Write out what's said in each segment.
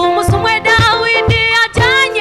Umusumwe Dawidi ajanye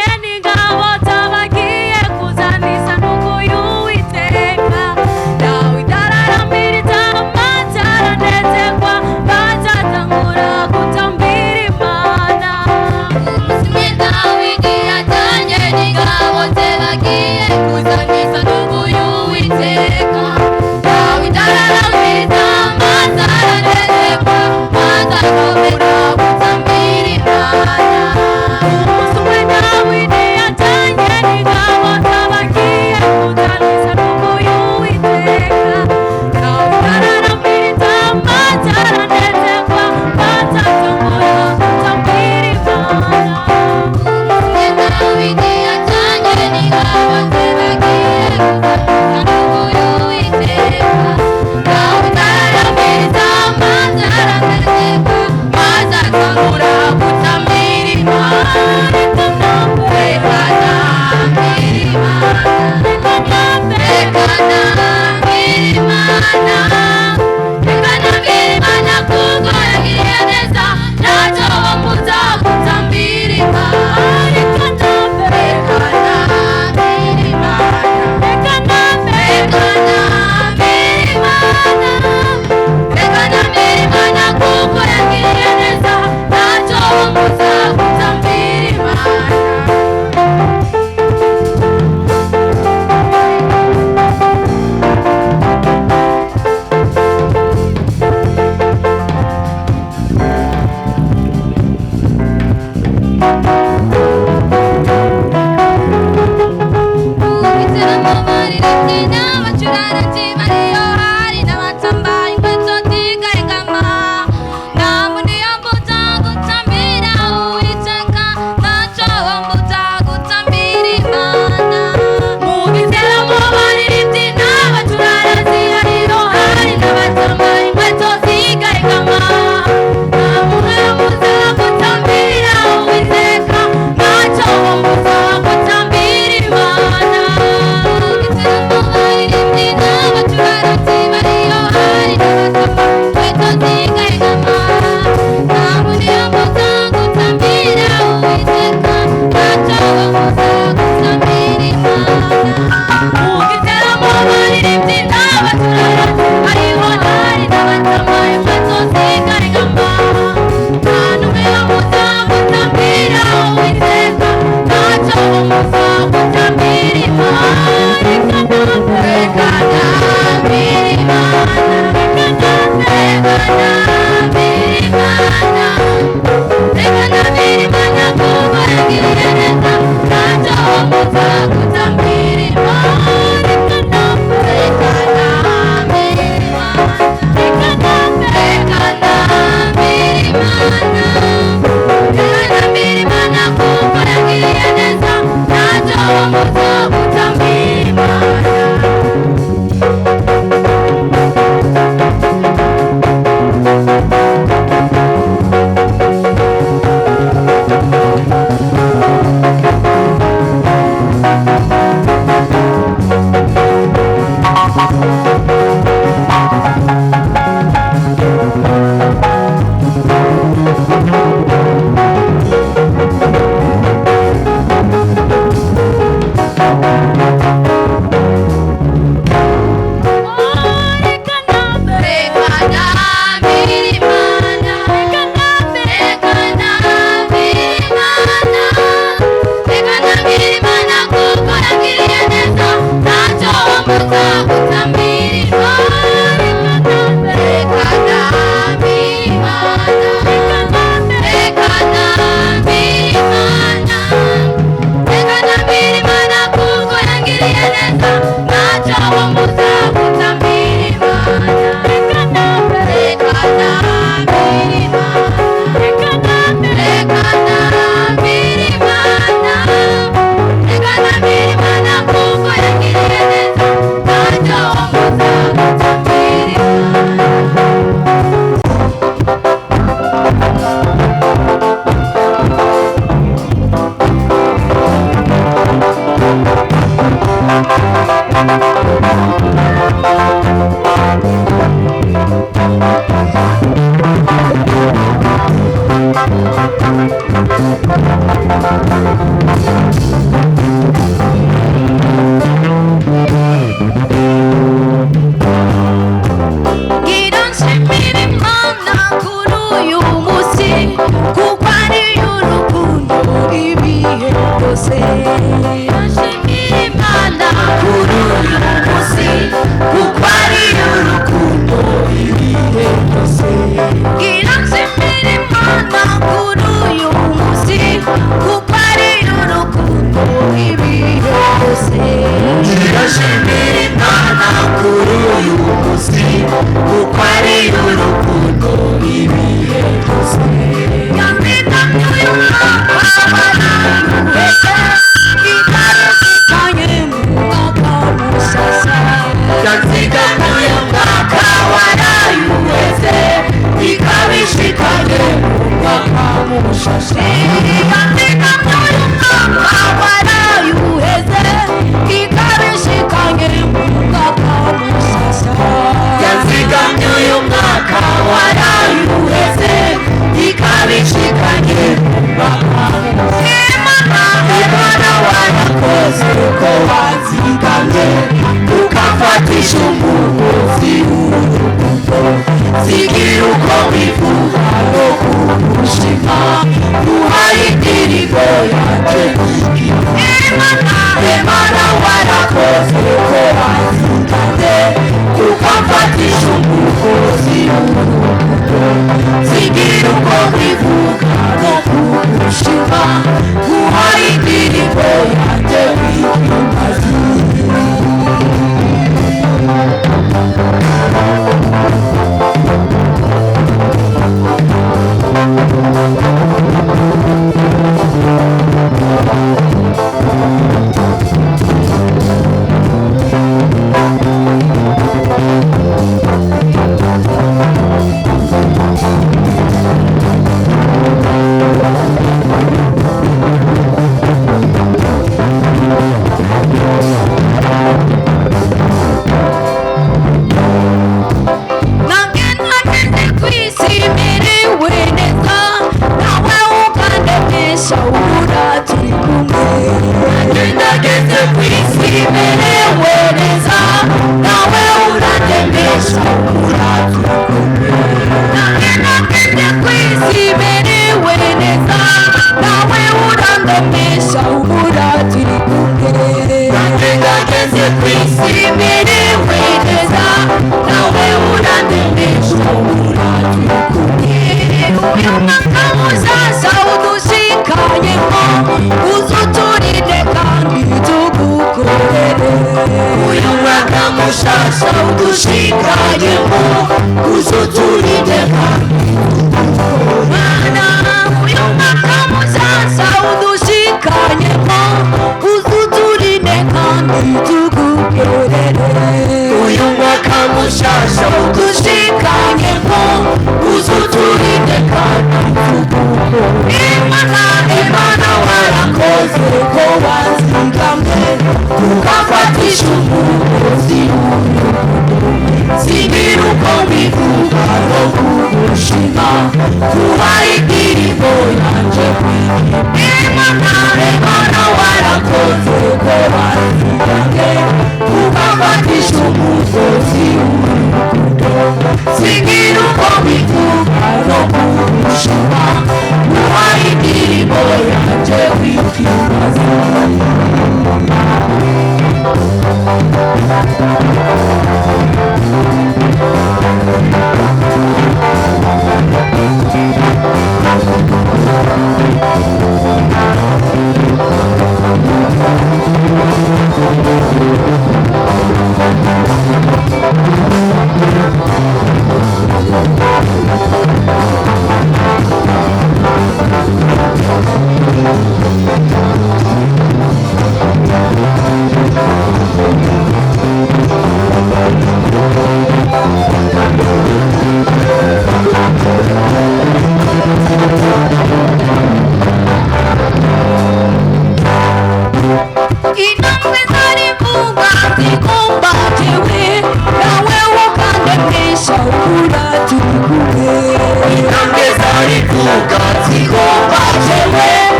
Intambwe zari kuga zigomba jewe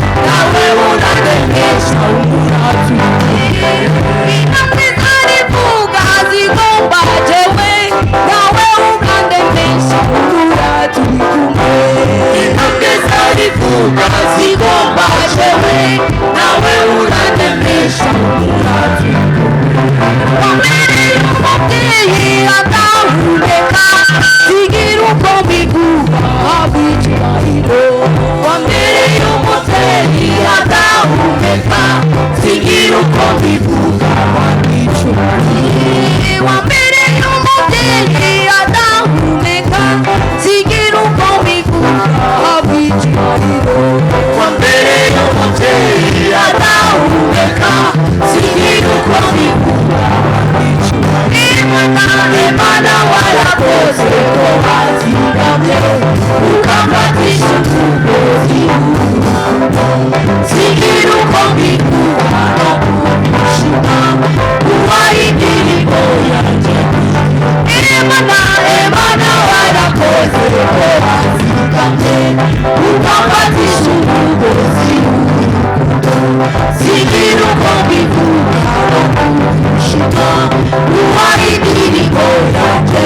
zigomba jewe nawe uranemesha wambereye umubyeyi adahumeka zigira uko mbiguha ab'icyubahiro wambereye umubyeyi adahumeka zigira uko mbiguha ab'icyubahiro wambereye umubyeyi adahumeka zigira uko mbiguha ab'icyubahiro wambereye umubyeyi adahumeka zigira uko mbiguha Imana warakoze ko wazigamye ukambatisha umugozi zigira uko mbiguha no kumushima uwaye indirimbo yanjye Imana warakoze ko wazigamye ukambatisha umugozi zigira uko mbiguha no kumushima uwaye indirimbo yanjye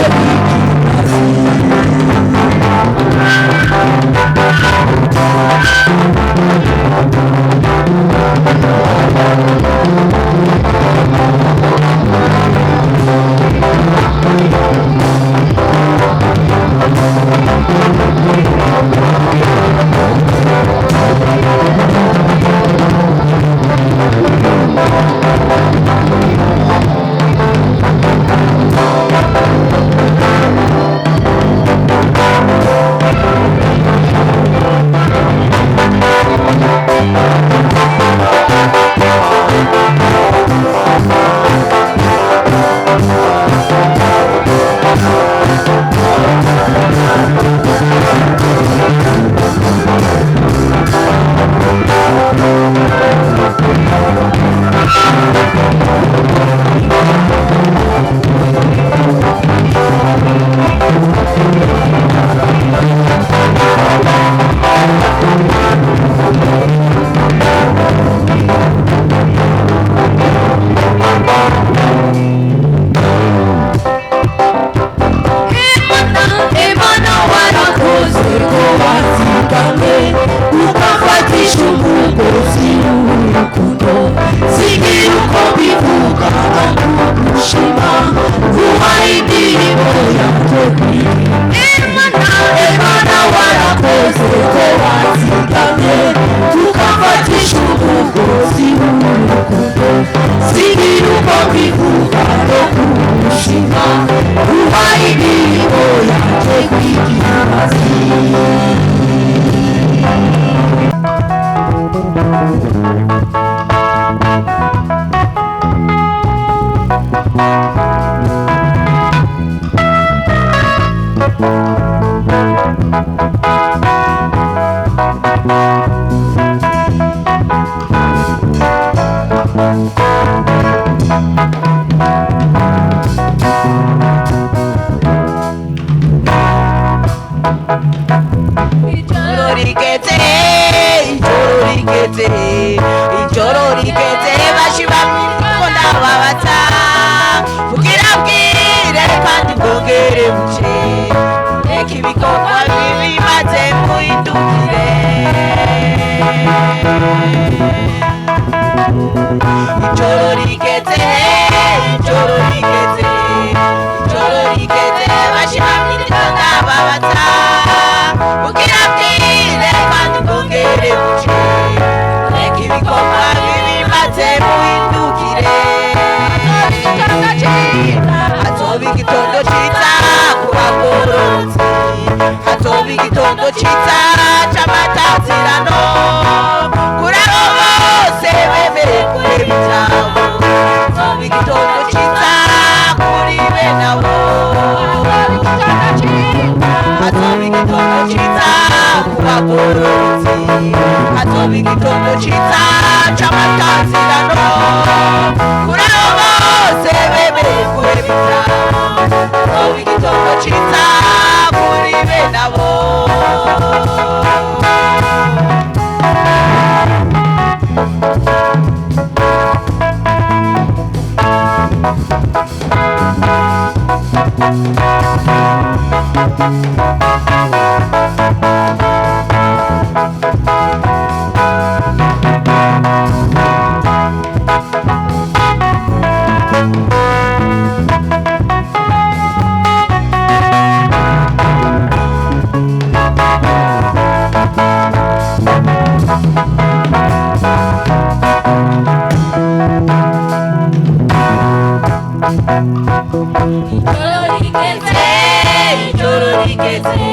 rigeze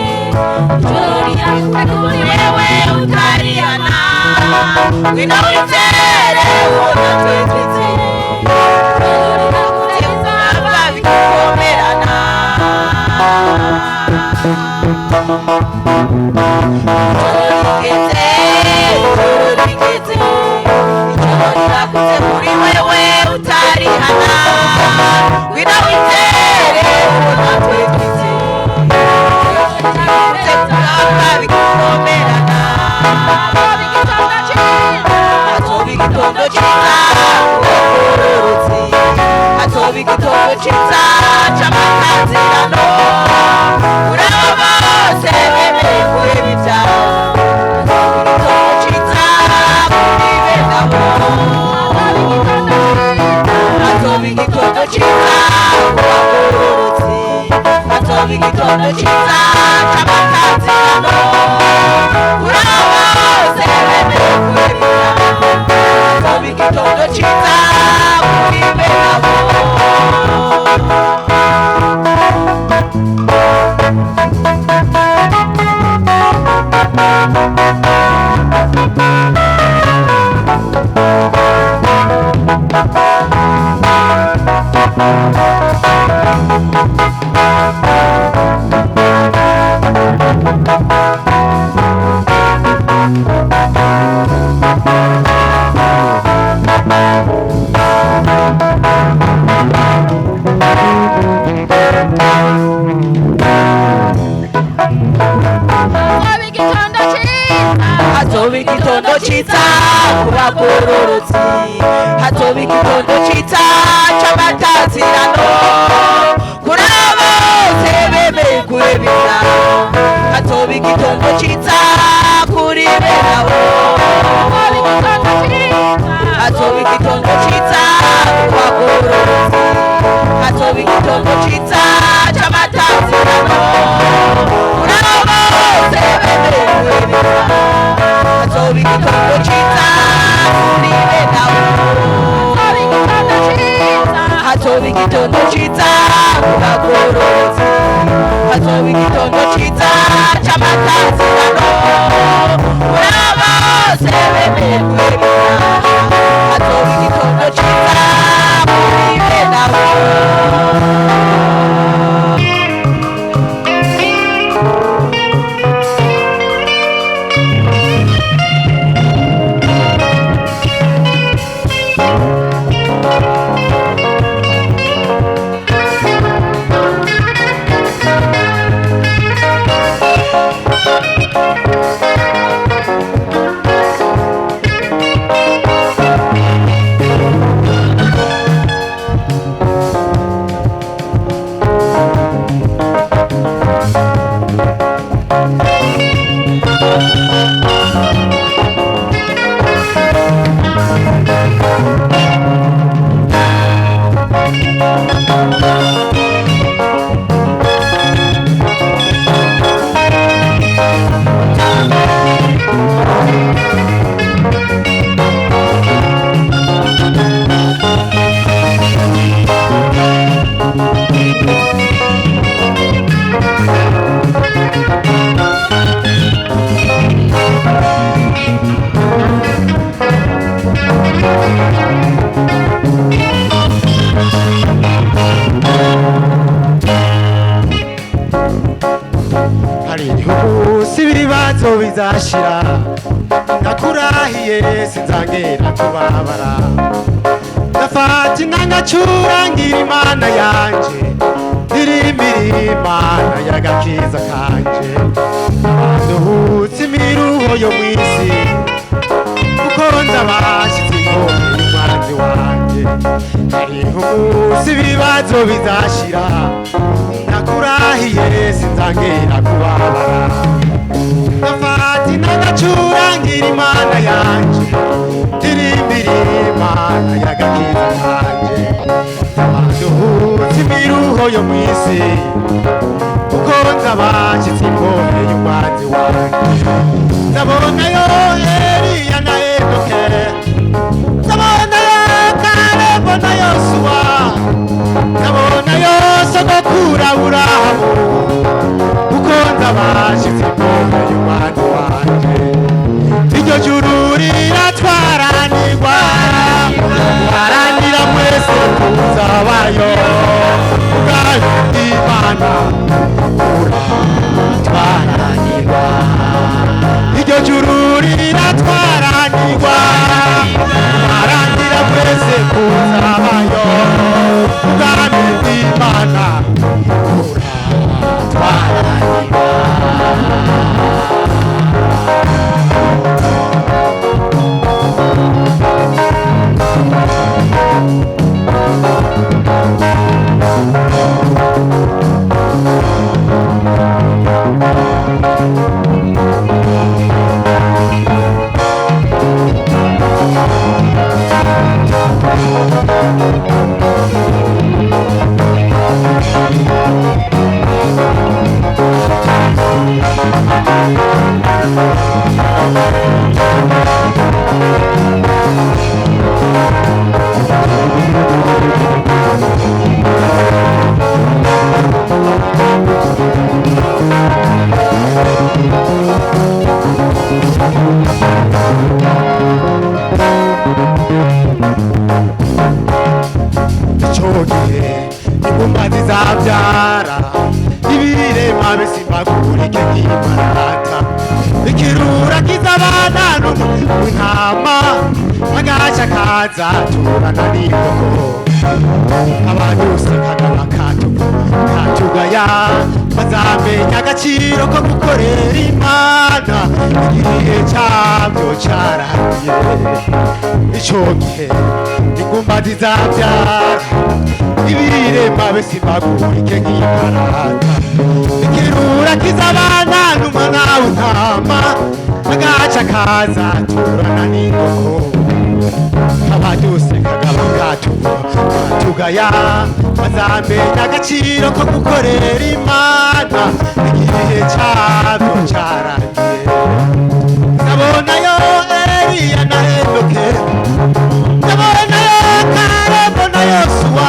ijoro rirakuze kuri wewe utarihana ngwino witere uwo natwe twizeye ijoro rirakuze uzaba bikomerana igitondo ciza c'amatazirano uraba bose bemeye kureba ivyabo igitondo ciza kuri benabo azoba igitondo ciza kubagororotsi azoba igitondo ciza c'amatazirano uraba bose bemeye kureba ivyabo azoba igitondo ciza kuri benabo Hatoba igitondo ciza kubagororotsi hatoba igitondo ciza c'amatazirano kuri abo bose bemeye kureba ivyabo hatoba igitondo ciza kuri benabo hatoba igitondo ciza kubagororotsi hatoba igitondo ciza c'amatazirano kuri abo bose bemeye kureba ivyabo hatoba igitondo ciza kuri benabo hatoba igitondo ciza kubagororotsi hatoba igitondo ciza c'amatazirano kuri abo bose bemeye kureba ivyabo hatoba igitondo ciza kuri benabo bizashira nakurahiye sinzangera kubabara ndafata inangacura imana yanje ndirimbira imana y'agakiza kanje nduhutse imiruho yo mw'isi kuko nzabashyize inkoni y'umwanzi wanje hariho umunsi ibibazo bizashira nakurahiye sinzangera kubabara ndafata inangacura imana yanje ndirimbira imana y'agakiza kanje nduhutse imiruho yo mw'isi kuko nzabashyize inkoni y'umwanzi wanje ndabonayo Eliya na Enoke ndabonayo Kalebo na Yosuwa ndabonayo sogokuru Aburahamu kuko agaca kaza turana n'ingoko abadusekaga bakatugaya bazamenya agaciro ko gukorera Imana igihe cyabyo cyaragiye ico gihe ingumba zizabyara ibirema besimagurike nk'ikarata ikirura kizabana n'umwana w'intama agaca kaza turana n'ingoko abadusekaga bakatugaya bazamenya agaciro ko gukorera Imana igihe cyabyo cyaragiye ndabonayo Eliya na Henoke ndabonayo Kalebu na Yosuwa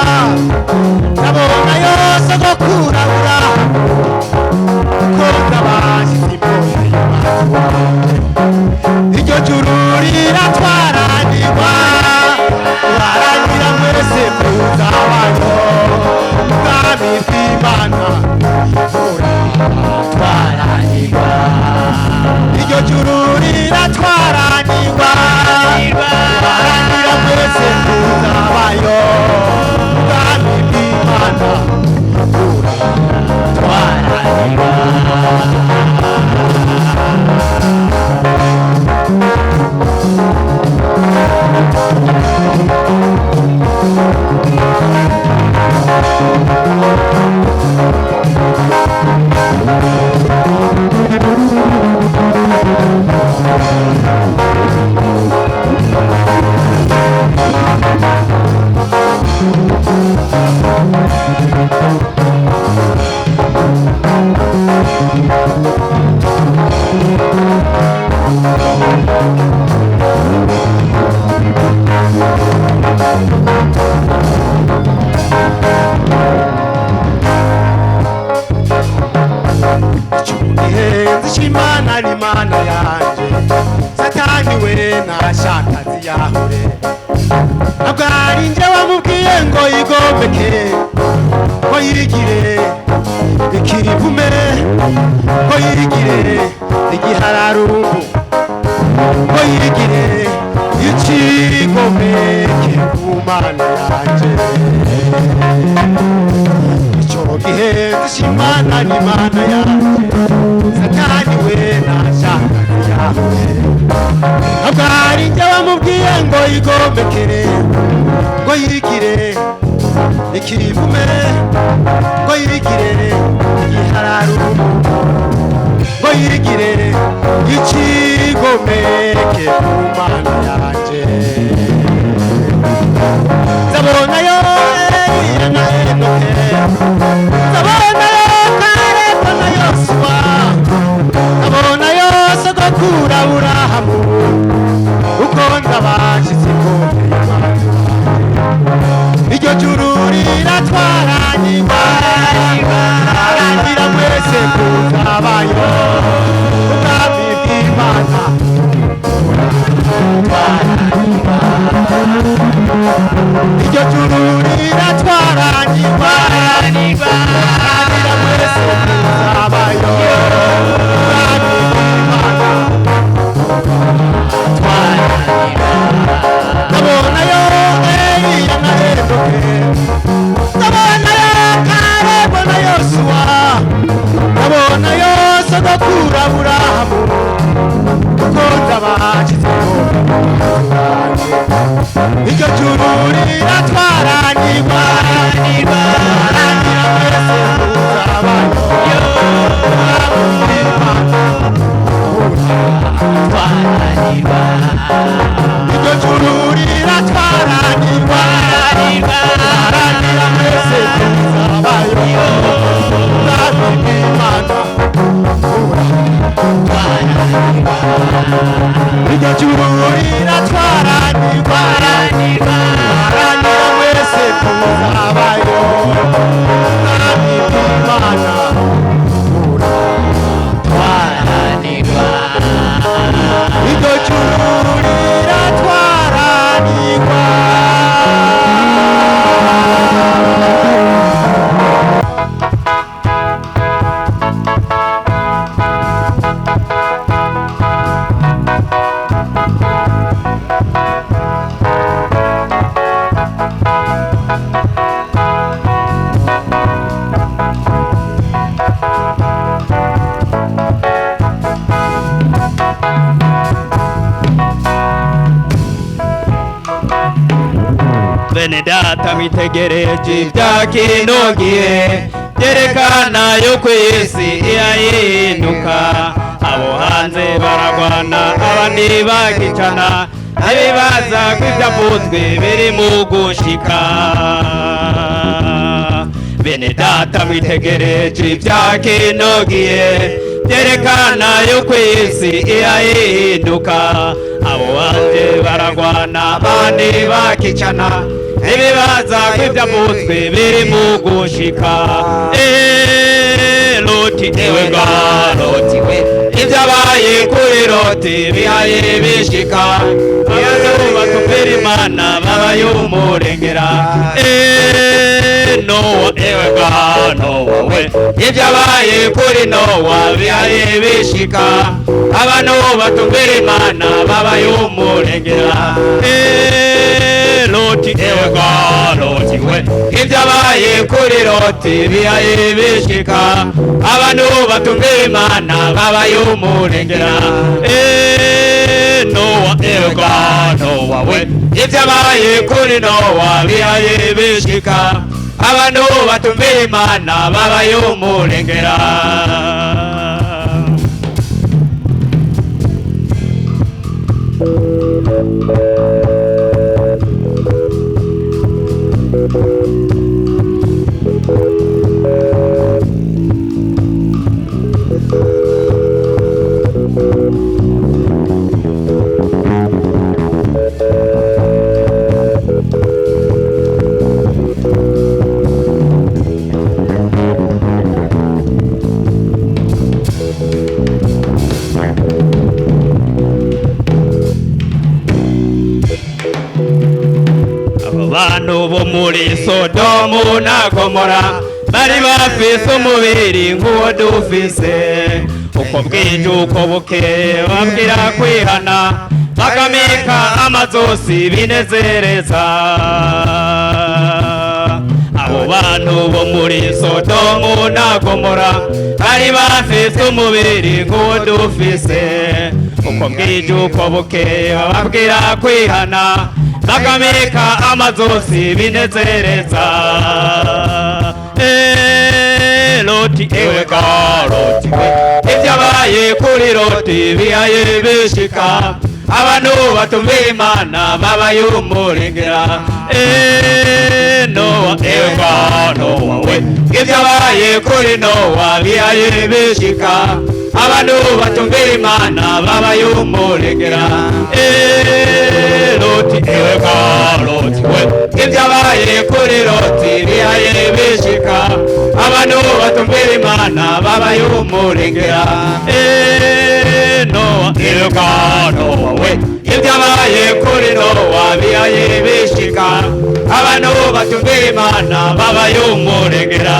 ndabonayo sogokuru Aburahamu kuko ndabashyize imbere y'Imana iryo juru riratwaranirwa barangira mwese kuzabayo ubwami bw'Imana buratwaranirwa iryo juru riratwaranirwa barangira mwese kuzabayo ubwami bw'Imana buratwaranirwa Imana ari Imana yanje Satani we nashaka ziyahure ntabwo ari nje wamubwiye ngo yigomeke ngo yirigire ikirivume ngo yirigire igihararumbu ngo yirigire ikigomeke ku Mana yanje ico gihe Imana ari Imana yanje Satani we nashaka ziyahure ntabwo ari nje wamubwiye ngo yigomekere ngo yirigire ikirivume ngo yirigire igihararumbu ngo yirigire ikigomeke ku Mana yanje ndabonayo Eliya na Henoke ndabonayo Kalebu na Yosuwa ndabonayo sogokuru Aburahamu uko ndabashyize imbere y'Imana iryo juru riratwaranirwa barangira mwese kuzabayo ubwami bw'Imana buratwaranirwa iryo juru riratwaranirwa barangira mwese kuzabayo ubwami bw'Imana ndabonayo Eliya na Henoke ndabonayo Kalebu na Yosuwa ndabonayo sogokuru Aburahamu kuko ndabashyize iryo juru riratwaranirwa barangira mwese kuzabayo buratwaranirwa iryo juru riratwaranirwa barangira mwese kuzabayo ubwami bw'Imana buratwaranirwa iryo juru riratwaranirwa barangira mwese kuzabayo ubwami bw'Imana buratwaranirwa iryo juru bene data mwitegereje ibya kino gihe byerekana yuko isi yahinduka abo hanze baragwana abandi bakicana ntibibaza ko ibyavuzwe biri mu gushika bene data mwitegereje ibya kino gihe byerekana yuko isi yahinduka abo hanze baragwana abandi bakicana ntibibaza ko ibyavuzwe biri mu gushika Loti ewe ga Loti we ibyabaye kuri Loti bihaye bishika abantu batumvira Imana babaye umurengera Nowa ewe ga Nowa we ibyabaye kuri Nowa bihaye bishika abantu batumvira Imana babaye umurengera Loti ewe ga Loti we ibyabaye kuri Loti bihaye bishika abantu batumvira Imana babaye umurengera Nowa ewe ga Nowa we ibyabaye kuri Nowa bihaye bishika abantu batumvira Imana babaye umurengera abantu bo muri Sodomu na Gomora bari bafise umubiri nk'uwo dufise uko bwije uko bukeye babwira kwihana bakamika amazosi binezereza abo bantu bo muri Sodomu na Gomora bari bafise umubiri nk'uwo dufise uko bwije uko bukeye babwira kwihana bakamika amazosi binezereza Loti ewe ga Loti we ibyabaye kuri Loti bihaye bishika abantu batumvira Imana babaye umurengera Nowa ewe ga Nowa we ibyabaye kuri Nowa bihaye bishika abantu batumvira Imana babaye umurengera Loti ewe ga Loti we ibyabaye kuri Loti bihaye bishika abantu batumvira Imana babaye umurengera Nowa ewe ga Nowa we ibyabaye kuri Nowa bihaye bishika abantu batumvira Imana babaye umurengera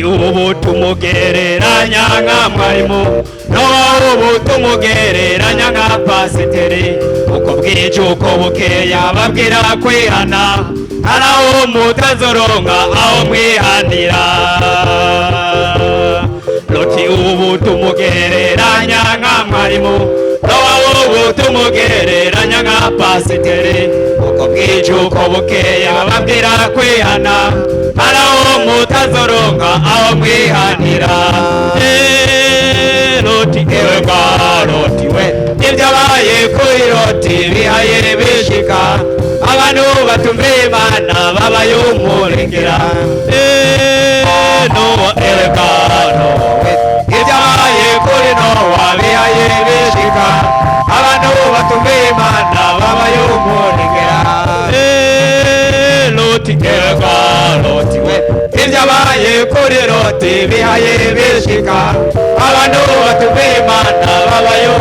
ubu tumugereranya nka mwarimu Nowa ubu tumugereranya nka pasiteri uko bwije uko bukeye babwira kwihana haraho mutazoronka aho mwihanira Loti ubu tumugereranya nka mwarimu Nowa ubu tumugereranya nka pasiteri uko bwije uko bukeye babwira kwihana haraho mutazoronka aho mwihanira Loti ewe ga Loti we ibyabaye kuri Loti bihaye bishika abantu batumvira Imana babaye umurengera Nowa ewe ga Nowa we ibyabaye kuri Nowa bihaye bishika abantu batumvira Imana babaye umurengera Loti ewe ga Loti we ibyabaye kuri Loti bihaye bishika abantu batumvira Imana babayo